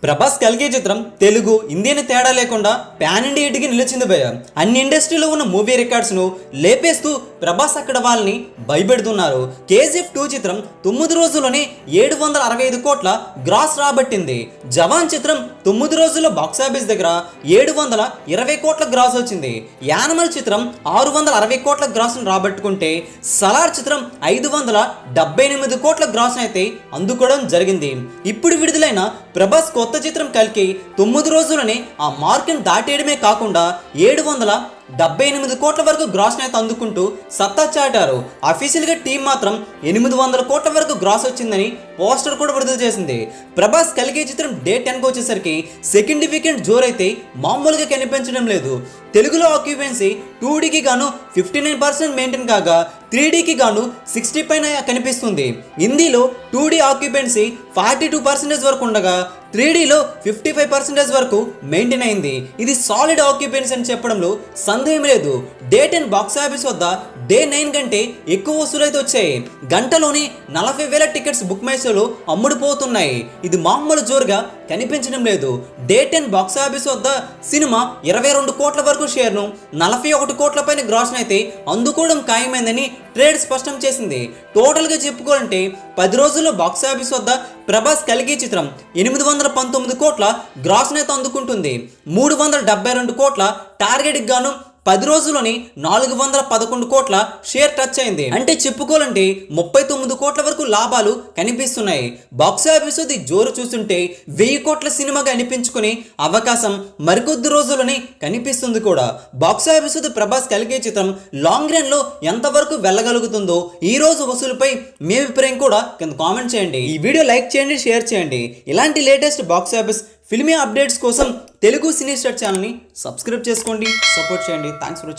ప్రభాస్ కల్కి చిత్రం తెలుగు హిందీని తేడా లేకుండా పాన్ ఇండియాకి నిలిచింది భయ. అన్ని ఇండస్ట్రీలో ఉన్న మూవీ రికార్డ్స్ను లేపేస్తూ ప్రభాస్ అక్కడ వాళ్ళని భయపెడుతున్నారు. కేజీఎఫ్ 2 చిత్రం 9 రోజుల్లోనే 765 కోట్ల గ్రాస్ రాబట్టింది. జవాన్ చిత్రం 9 రోజుల్లో బాక్సాఫీస్ దగ్గర 720 కోట్ల గ్రాస్ వచ్చింది. యానిమల్ చిత్రం 660 కోట్ల గ్రాస్ను రాబట్టుకుంటే సలార్ చిత్రం 578 కోట్ల గ్రాస్ అయితే అందుకోవడం జరిగింది. ఇప్పుడు విడుదలైన ప్రభాస్ కొత్త చిత్రం కల్కి 9 రోజుల్లోనే ఆ మార్కును దాటేయడమే కాకుండా 778 కోట్ల వరకు గ్రాస్ అయితే అందుకుంటూ సత్తా చాటారు. అఫీషియల్గా టీం మాత్రం 800 కోట్ల వరకు గ్రాస్ వచ్చిందని పోస్టర్ కూడా విడుదల చేసింది. ప్రభాస్ కల్కి చిత్రం డే 10కి వచ్చేసరికి సెకండ్ వీకెండ్ జోరైతే మామూలుగా కనిపించడం లేదు. తెలుగులో ఆక్యుపెన్సీ 2Dకి గాను 59% మెయింటైన్ కాగా 3Dకి గాను 60 పైన కనిపిస్తుంది. హిందీలో 2D ఆక్యుపెన్సీ 42% వరకు ఉండగా 3Dలో 55% వరకు మెయింటైన్ అయింది. ఇది సాలిడ్ ఆక్యుపెన్సీ అని చెప్పడంలో సందేహం లేదు. డే 10 బాక్సాఫీస్ వద్ద డే 9 కంటే ఎక్కువ వసూలైతే వచ్చాయి. గంటలోనే 40,000 టికెట్స్ బుక్ మై షోలో అమ్ముడుపోతున్నాయి. ఇది మామూలు జోరుగా కనిపించడం లేదు. డే 10 బాక్సాఫీస్ వద్ద సినిమా 22 కోట్ల వరకు షేర్ను 41 కోట్ల పైన గ్రాస్ను అయితే అందుకోవడం ఖాయమైందని ట్రేడ్ స్పష్టం చేసింది. టోటల్గా చెప్పుకోవాలంటే 10 రోజుల్లో బాక్సాఫీస్ వద్ద ప్రభాస్ కల్కి చిత్రం 819 కోట్ల గ్రాస్ను అయితే అందుకుంటుంది. 372 కోట్ల టార్గెట్కి గాను 10 రోజుల్లోని 411 కోట్ల షేర్ టచ్ అయింది. అంటే చెప్పుకోవాలంటే 39 కోట్ల వరకు లాభాలు కనిపిస్తున్నాయి. బాక్సాఫీస్ జోరు చూస్తుంటే 1000 కోట్ల సినిమాగా అనిపించుకునే అవకాశం మరికొద్ది రోజుల్లోనే కనిపిస్తుంది కూడా. బాక్సాఫీస్ ప్రభాస్ కల్కి చిత్రం లాంగ్ రన్ లో ఎంతవరకు వెళ్ళగలుగుతుందో ఈ రోజు వసూలుపై మీ అభిప్రాయం కూడా కింద కామెంట్ చేయండి. ఈ వీడియో లైక్ చేయండి, షేర్ చేయండి. ఇలాంటి లేటెస్ట్ బాక్సాఫీస్ ఫిల్మీ అప్డేట్స్ కోసం తెలుగు సినీ స్టార్ ఛానల్ని సబ్స్క్రైబ్ చేసుకోండి, సపోర్ట్ చేయండి. Thanks for watching.